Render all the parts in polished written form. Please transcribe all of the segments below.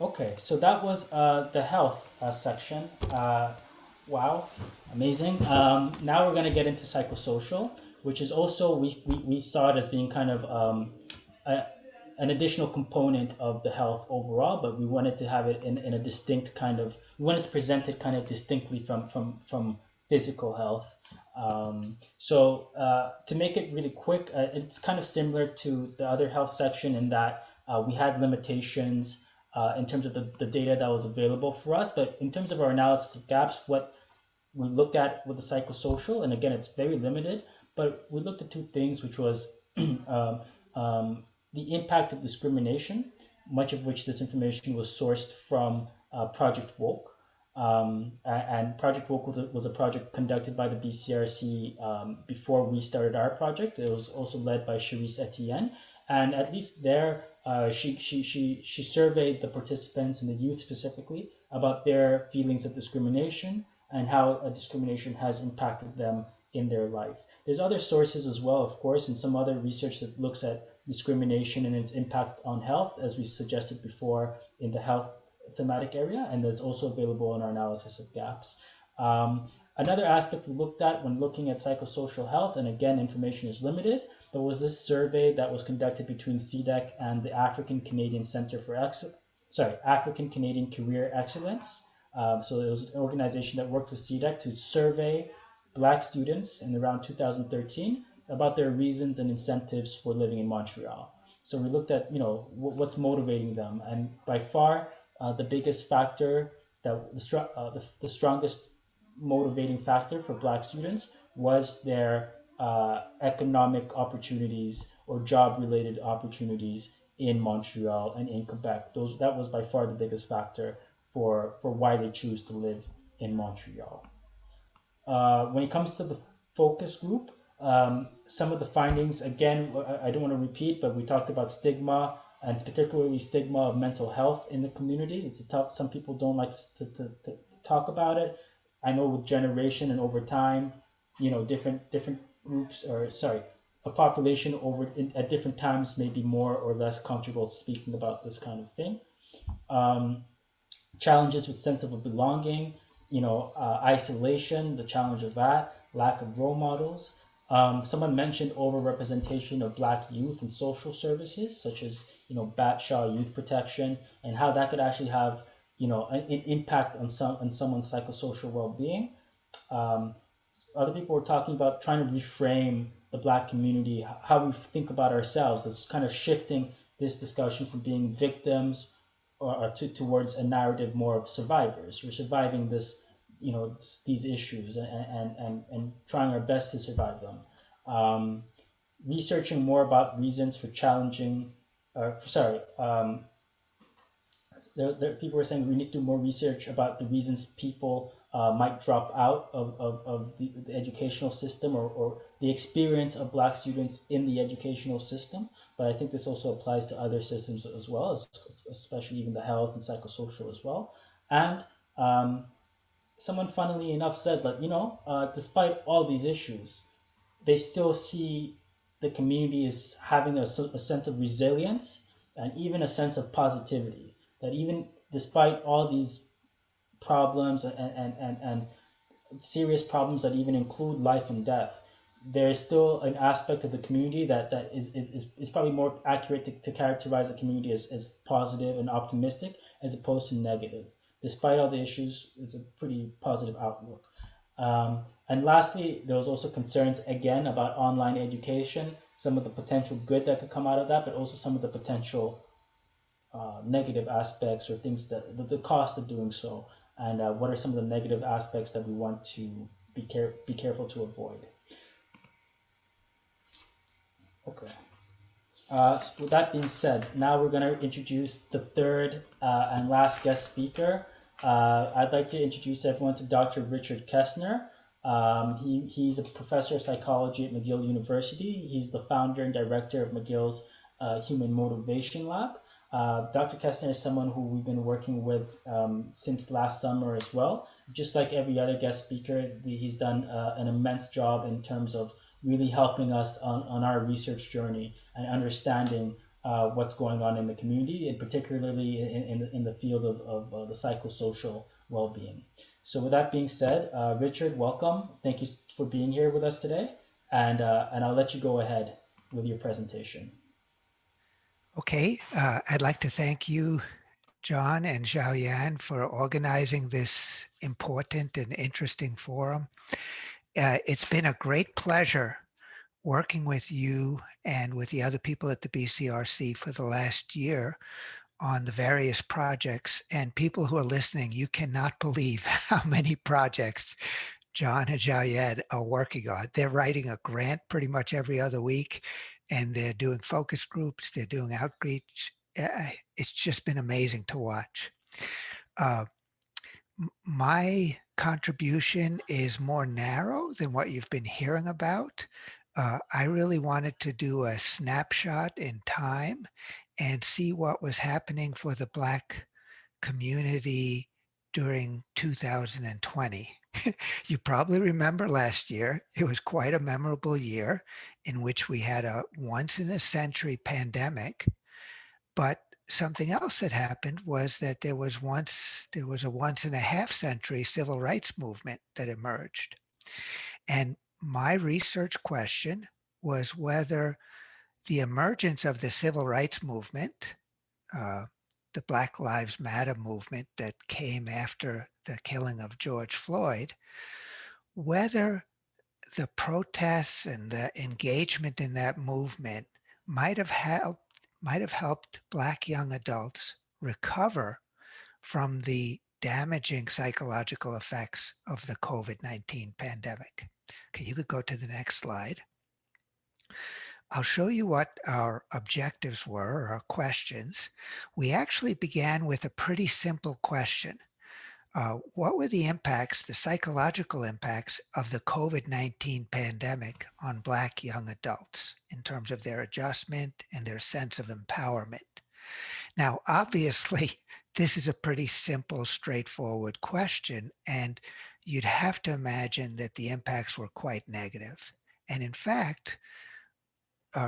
Okay, so that was the health section. Wow, amazing. Now we're going to get into psychosocial, which is also, we saw it as being kind of a, an additional component of the health overall, but we wanted to have it in a distinct kind of, we wanted to present it kind of distinctly from physical health. To make it really quick, it's kind of similar to the other health section in that we had limitations in terms of the data that was available for us. But in terms of our analysis of gaps, what we looked at with the psychosocial, and again, it's very limited, but we looked at two things, which was um, the impact of discrimination, much of which this information was sourced from Project Woke. And Project Woke was a project conducted by the BCRC before we started our project. It was also led by Cherise Etienne. And at least there, she surveyed the participants and the youth specifically about their feelings of discrimination and how discrimination has impacted them in their life. There's other sources as well, of course, and some other research that looks at discrimination and its impact on health, as we suggested before in the health thematic area, and that's also available in our analysis of gaps. Another aspect we looked at when looking at psychosocial health, and again, information is limited, but was this survey that was conducted between CDEC and the African Canadian Center for African Canadian Career Excellence. So it was an organization that worked with CDEC to survey Black students in around 2013 about their reasons and incentives for living in Montreal. So we looked at what's motivating them, and by far the biggest factor that the strongest motivating factor for Black students was their economic opportunities or job related opportunities in Montreal and in Quebec. That was by far the biggest factor for why they choose to live in Montreal. When it comes to the focus group, some of the findings, again, I don't want to repeat, but we talked about stigma, and particularly stigma of mental health in the community. It's a tough, some people don't like to talk about it. I know with generation and over time, different groups, or sorry, a population at different times may be more or less comfortable speaking about this kind of thing. Um, Challenges with sense of belonging, isolation, the challenge of that, lack of role models. Someone mentioned overrepresentation of Black youth in social services, such as Bat Shaw Youth Protection, and how that could actually have an impact on someone's psychosocial well being. Um, Other people were talking about trying to reframe the Black community, how we think about ourselves, as kind of shifting this discussion from being victims towards a narrative more of survivors. We're surviving these issues, and trying our best to survive them. Um, Researching more about reasons for challenging, people were saying we need to do more research about the reasons people might drop out of the educational system, or the experience of Black students in the educational system. But I think this also applies to other systems as well, especially even the health and psychosocial as well. And someone, funnily enough, said that despite all these issues, they still see the community as having a sense of resilience and even a sense of positivity. That even despite all these problems and serious problems that even include life and death, there is still an aspect of the community that is probably more accurate to characterize the community as positive and optimistic as opposed to negative. Despite all the issues, it's a pretty positive outlook. And lastly, there was also concerns again about online education, some of the potential good that could come out of that, but also some of the potential negative aspects, or things that the cost of doing so, and what are some of the negative aspects that we want to be careful to avoid. Okay. With that being said, now we're going to introduce the third and last guest speaker. I'd like to introduce everyone to Dr. Richard Kestner. He's a professor of psychology at McGill University. He's the founder and director of McGill's Human Motivation Lab. Dr. Kestner is someone who we've been working with since last summer as well. Just like every other guest speaker, he's done an immense job in terms of really helping us on our research journey and understanding what's going on in the community, and particularly in the field of the psychosocial well-being. So with that being said, Richard, welcome. Thank you for being here with us today, and I'll let you go ahead with your presentation. Okay, I'd like to thank you, John and Xiaoyan, for organizing this important and interesting forum. It's been a great pleasure working with you and with the other people at the BCRC for the last year on the various projects. And people who are listening, you cannot believe how many projects John and Xiaoyan are working on. They're writing a grant pretty much every other week, and they're doing focus groups, they're doing outreach. It's just been amazing to watch. Uh, my contribution is more narrow than what you've been hearing about. I really wanted to do a snapshot in time and see what was happening for the Black community during 2020. You probably remember last year, it was quite a memorable year in which we had a once in a century pandemic, but something else that happened was that there was a once in a half century civil rights movement that emerged. And my research question was whether the emergence of the civil rights movement, uh, the Black Lives Matter movement that came after the killing of George Floyd, whether the protests and the engagement in that movement might have helped Black young adults recover from the damaging psychological effects of the COVID-19 pandemic. Okay, you could go to the next slide. I'll show you what our objectives were, our questions. We actually began with a pretty simple question. What were the impacts, the psychological impacts of the COVID-19 pandemic on Black young adults in terms of their adjustment and their sense of empowerment? Now, obviously, this is a pretty simple, straightforward question, and you'd have to imagine that the impacts were quite negative. And in fact,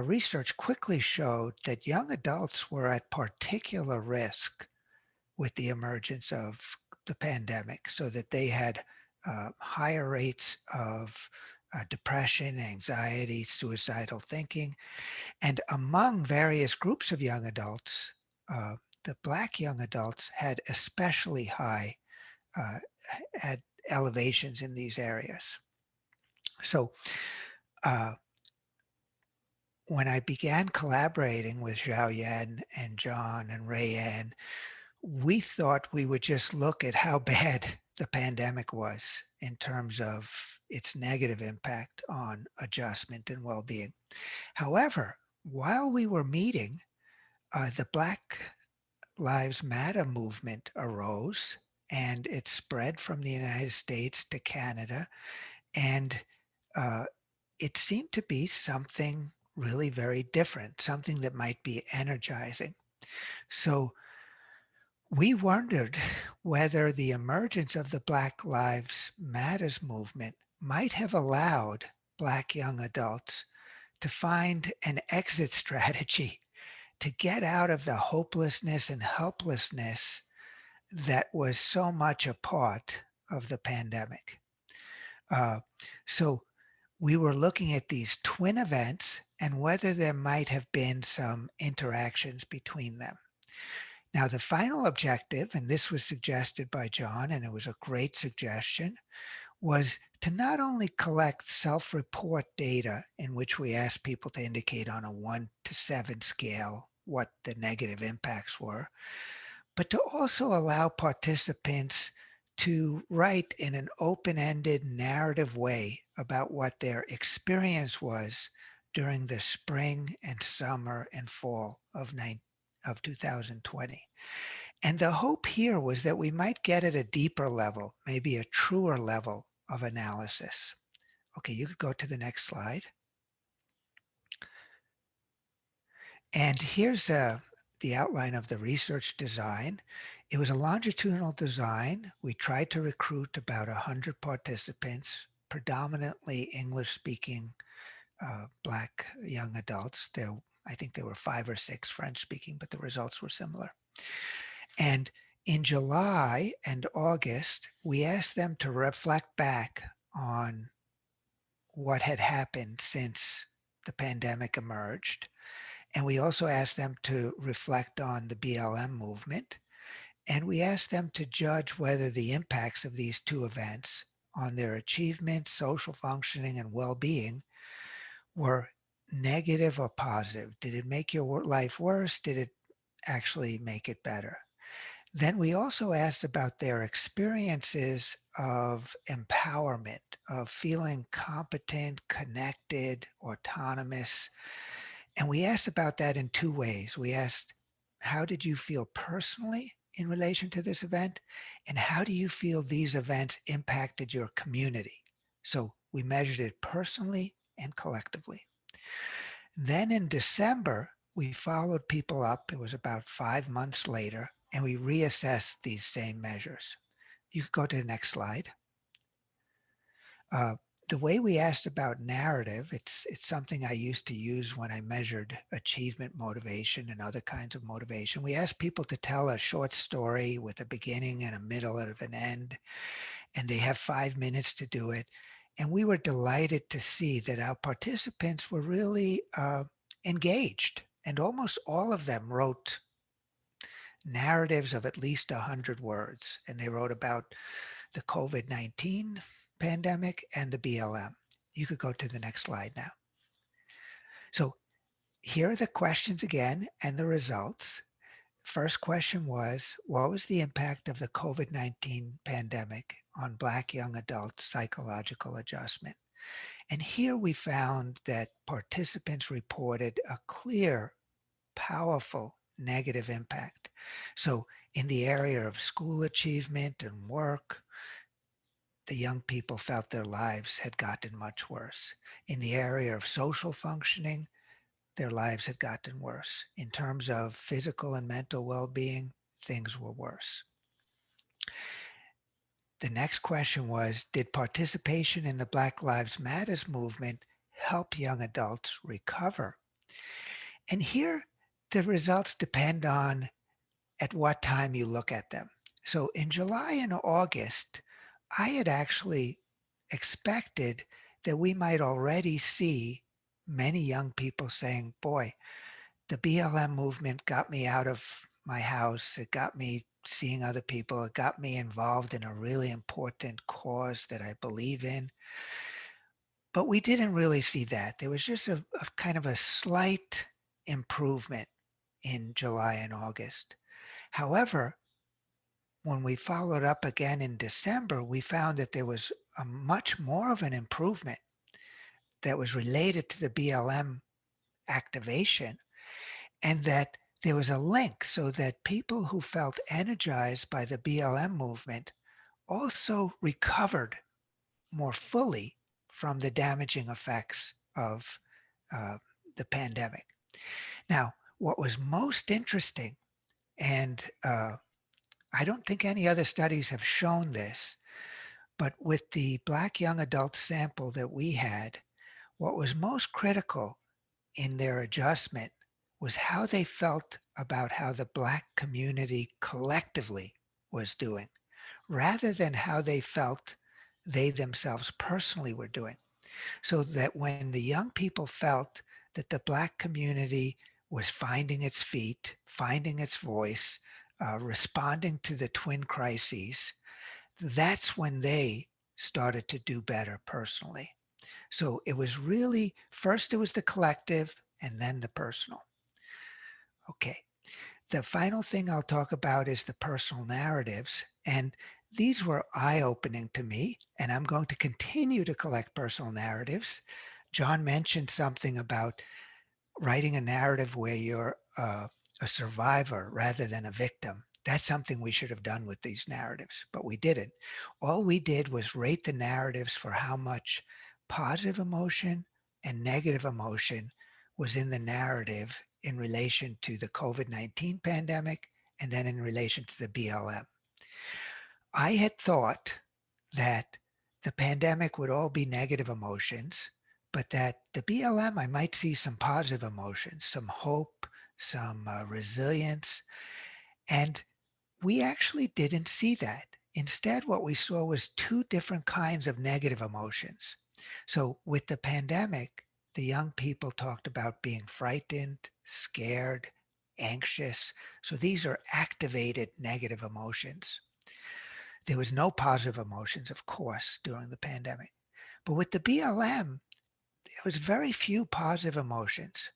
research quickly showed that young adults were at particular risk with the emergence of the pandemic, so that they had higher rates of depression, anxiety, suicidal thinking. And among various groups of young adults, uh, the Black young adults had especially high uh, had elevations in these areas. So uh, when I began collaborating with Zhao Yan and John and Rayanne, we thought we would just look at how bad the pandemic was in terms of its negative impact on adjustment and well-being. However, while we were meeting, the Black Lives Matter movement arose, and it spread from the United States to Canada, and uh, it seemed to be something really very different, something that might be energizing. So we wondered whether the emergence of the Black Lives Matters movement might have allowed Black young adults to find an exit strategy to get out of the hopelessness and helplessness that was so much a part of the pandemic. Uh, so we were looking at these twin events and whether there might have been some interactions between them. Now, the final objective, and this was suggested by John, and it was a great suggestion, was to not only collect self-report data in which we asked people to indicate on a 1 to 7 scale what the negative impacts were, but to also allow participants to write in an open-ended narrative way about what their experience was during the spring and summer and fall of 2020. And the hope here was that we might get at a deeper level, maybe a truer level of analysis. Okay, you could go to the next slide. And here's the outline of the research design. It was a longitudinal design. We tried to recruit about 100 participants, predominantly English-speaking Black young adults. There I think there were 5 or 6 French speaking, but the results were similar. And in July and August, we asked them to reflect back on what had happened since the pandemic emerged. And we also asked them to reflect on the BLM movement. And we asked them to judge whether the impacts of these two events on their achievements, social functioning, and well-being were negative or positive. Did it make your life worse? Did it actually make it better? Then we also asked about their experiences of empowerment, of feeling competent, connected, autonomous. And we asked about that in 2 ways. We asked, how did you feel personally in relation to this event? And how do you feel these events impacted your community? So we measured it personally and collectively. Then in December, we followed people up. It was about 5 months later, and we reassessed these same measures. You could go to the next slide. The way we asked about narrative, it's something I used to use when I measured achievement motivation and other kinds of motivation. We asked people to tell a short story with a beginning and a middle and an end, and they have 5 minutes to do it. And we were delighted to see that our participants were really engaged, and almost all of them wrote narratives of at least 100 words, and they wrote about the COVID-19 pandemic and the BLM. You could go to the next slide now. So here are the questions again and the results. First question was, what was the impact of the COVID-19 pandemic on Black young adults' psychological adjustment? And here we found that participants reported a clear, powerful negative impact. So in the area of school achievement and work, the young people felt their lives had gotten much worse. In the area of social functioning, their lives had gotten worse. In terms of physical and mental well-being, things were worse. The next question was, did participation in the Black Lives Matter movement help young adults recover? And here, the results depend on at what time you look at them. So in July and August, I had actually expected that we might already see many young people saying, boy, the BLM movement got me out of my house. It got me seeing other people. It got me involved in a really important cause that I believe in. But we didn't really see that. There was just a kind of a slight improvement in July and August. However, when we followed up again in December, we found that there was a much more of an improvement that was related to the BLM activation, and that there was a link so that people who felt energized by the BLM movement also recovered more fully from the damaging effects of the pandemic. Now, what was most interesting, and I don't think any other studies have shown this, but with the Black young adult sample that we had, what was most critical in their adjustment was how they felt about how the Black community collectively was doing, rather than how they felt they themselves personally were doing. So that when the young people felt that the Black community was finding its feet, finding its voice, responding to the twin crises, that's when they started to do better personally. So it was really, first it was the collective and then the personal. Okay. The final thing I'll talk about is the personal narratives. And these were eye-opening to me, and I'm going to continue to collect personal narratives. John mentioned something about writing a narrative where you're a survivor rather than a victim. That's something we should have done with these narratives, but we didn't. All we did was rate the narratives for how much positive emotion and negative emotion was in the narrative in relation to the COVID-19 pandemic and then in relation to the BLM. I had thought that the pandemic would all be negative emotions, but that the BLM, I might see some positive emotions, some hope, some resilience. And we actually didn't see that. Instead, what we saw was two different kinds of negative emotions. So with the pandemic, the young people talked about being frightened, scared, anxious. So these are activated negative emotions. There was no positive emotions, of course, during the pandemic. But with the BLM, there was very few positive emotions.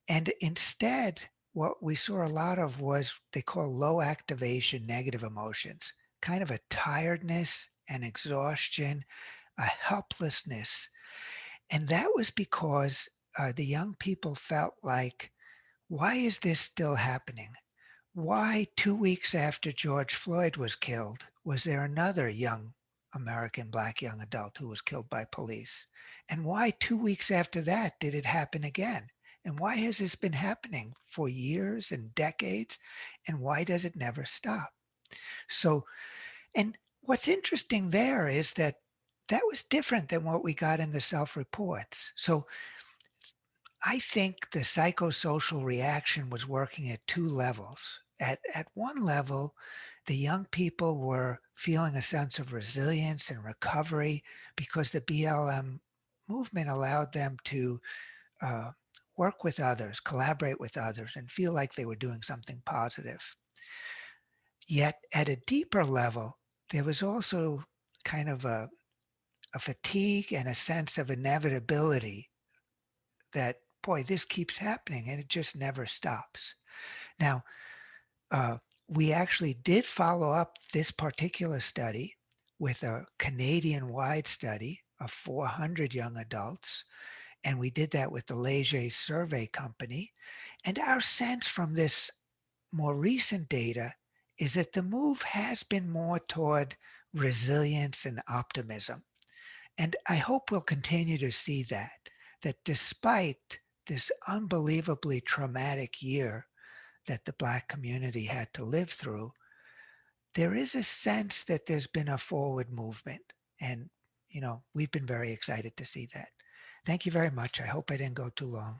And instead, what we saw a lot of was they call low activation negative emotions, kind of a tiredness, an exhaustion, a helplessness. And that was because the young people felt like, why is this still happening? Why 2 weeks after George Floyd was killed, was there another young American black young adult who was killed by police? And why 2 weeks after that did it happen again? And why has this been happening for years and decades? And why does it never stop? So, and what's interesting there is that that was different than what we got in the self-reports. So I think the psychosocial reaction was working at two levels. At one level, the young people were feeling a sense of resilience and recovery because the BLM movement allowed them to uh, work with others, collaborate with others, and feel like they were doing something positive. Yet at a deeper level, there was also kind of a fatigue and a sense of inevitability that, boy, this keeps happening and it just never stops. Now, uh, we actually did follow up this particular study with a Canadian-wide study of 400 young adults, and we did that with the Leger Survey Company. And our sense from this more recent data is that the move has been more toward resilience and optimism. And I hope we'll continue to see that despite this unbelievably traumatic year that the Black community had to live through, there is a sense that there's been a forward movement. And, we've been very excited to see that. Thank you very much. I hope I didn't go too long.